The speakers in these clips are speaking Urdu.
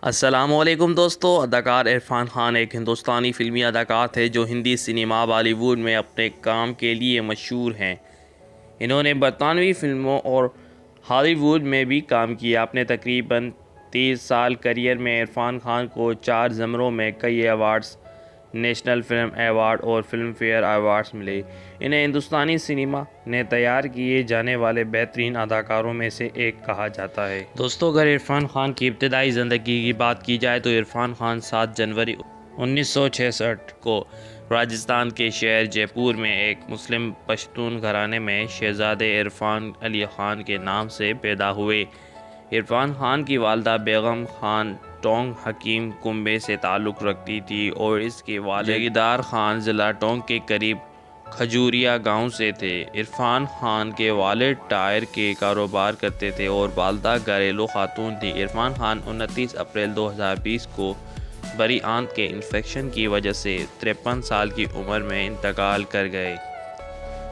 السلام علیکم دوستو، اداکار عرفان خان ایک ہندوستانی فلمی اداکار تھے جو ہندی سینما بالی ووڈ میں اپنے کام کے لیے مشہور ہیں۔ انہوں نے برطانوی فلموں اور ہالی ووڈ میں بھی کام کیا۔ اپنے تقریباً 30 سال کیریئر میں عرفان خان کو 4 زمروں میں کئی ایوارڈز، نیشنل فلم ایوارڈ اور فلم فیئر ایوارڈز ملے۔ انہیں ہندوستانی سینما نے تیار کیے جانے والے بہترین اداکاروں میں سے ایک کہا جاتا ہے۔ دوستو، اگر عرفان خان کی ابتدائی زندگی کی بات کی جائے تو عرفان خان 7 جنوری 1966 کو راجستھان کے شہر جے پور میں ایک مسلم پشتون گھرانے میں شہزادے عرفان علی خان کے نام سے پیدا ہوئے۔ عرفان خان کی والدہ بیگم خان ٹونگ حکیم کنبے سے تعلق رکھتی تھی اور اس کے والد جگیردار خان ضلع ٹونگ کے قریب کھجوریا گاؤں سے تھے۔ عرفان خان کے والد ٹائر کے کاروبار کرتے تھے اور والدہ گھریلو خاتون تھیں۔ عرفان خان 29 اپریل 2020 کو بڑی آنت کے انفیکشن کی وجہ سے 53 سال کی عمر میں انتقال کر گئے۔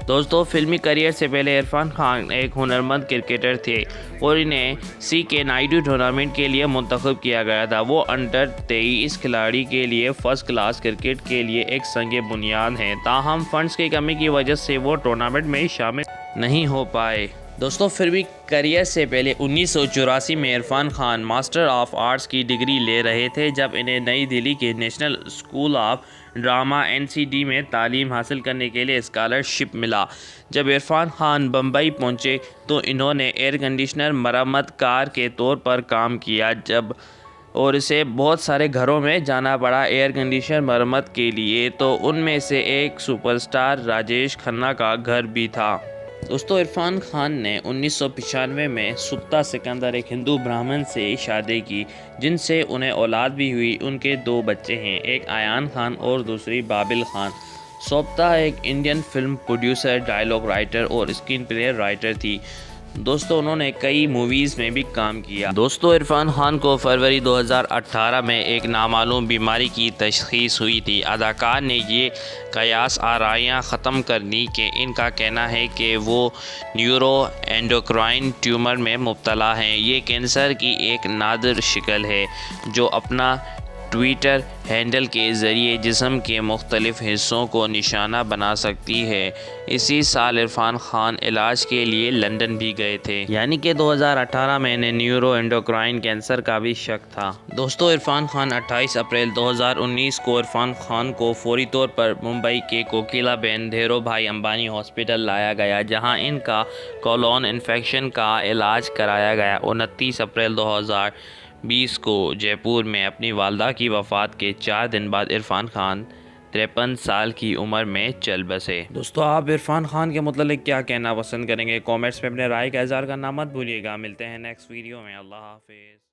دوستو، فلمی کیریئر سے پہلے عرفان خان ایک ہنرمند کرکٹر تھے اور انہیں سی کے نائیڈو ٹورنامنٹ کے لیے منتخب کیا گیا تھا۔ وہ انڈر 23 کھلاڑی کے لیے فرسٹ کلاس کرکٹ کے لیے ایک سنگ بنیاد ہیں، تاہم فنڈز کی کمی کی وجہ سے وہ ٹورنامنٹ میں شامل نہیں ہو پائے۔ دوستو، فلمی کیریئر سے پہلے 1984 میں Irfan Khan master of arts کی ڈگری لے رہے تھے جب انہیں نئی دہلی کے national school of drama NCD میں تعلیم حاصل کرنے کے لیے اسکالرشپ ملا۔ جب عرفان خان بمبئی پہنچے تو انہوں نے ایئر کنڈیشنر مرمت کار کے طور پر کام کیا اور اسے بہت سارے گھروں میں جانا پڑا ایئر کنڈیشنر مرمت کے لیے، تو ان میں سے ایک سپر سٹار راجیش کھنہ کا گھر بھی تھا۔ دوستو، عرفان خان نے 1995 میں سپتا سکندر ایک ہندو برہمن سے شادی کی جن سے انہیں اولاد بھی ہوئی۔ ان کے 2 بچے ہیں، ایک ایان خان اور دوسری بابل خان۔ سپتا ایک Indian film producer, dialogue writer اور اسکرین پلے رائٹر تھی۔ دوستو، انہوں نے کئی موویز میں بھی کام کیا۔ دوستو، عرفان خان کو فروری 2018 میں ایک نامعلوم بیماری کی تشخیص ہوئی تھی۔ اداکار نے یہ قیاس آرائیاں ختم کر دیں کہ ان کا کہنا ہے کہ وہ نیورو اینڈوکرائن ٹیومر میں مبتلا ہیں۔ یہ کینسر کی ایک نادر شکل ہے جو اپنا ٹویٹر ہینڈل کے ذریعے جسم کے مختلف حصوں کو نشانہ بنا سکتی ہے۔ اسی سال عرفان خان علاج کے لیے لندن بھی گئے تھے، یعنی کہ 2018 میں انہیں نیورو اینڈوکرائن کینسر کا بھی شک تھا۔ دوستو، عرفان خان 28 اپریل 2019 کو عرفان خان کو فوری طور پر ممبئی کے کوکیلا بین دھیرو بھائی امبانی ہاسپٹل لایا گیا جہاں ان کا کولون انفیکشن کا علاج کرایا گیا۔ 29 اپریل 2020 کو جے پور میں اپنی والدہ کی وفات کے 4 دن بعد عرفان خان 53 سال کی عمر میں چل بسے۔ دوستو، آپ عرفان خان کے متعلق کیا کہنا پسند کریں گے؟ کامنٹس میں اپنے رائے کا اظہار کرنا مت بھولیے گا۔ ملتے ہیں نیکسٹ ویڈیو میں۔ اللہ حافظ۔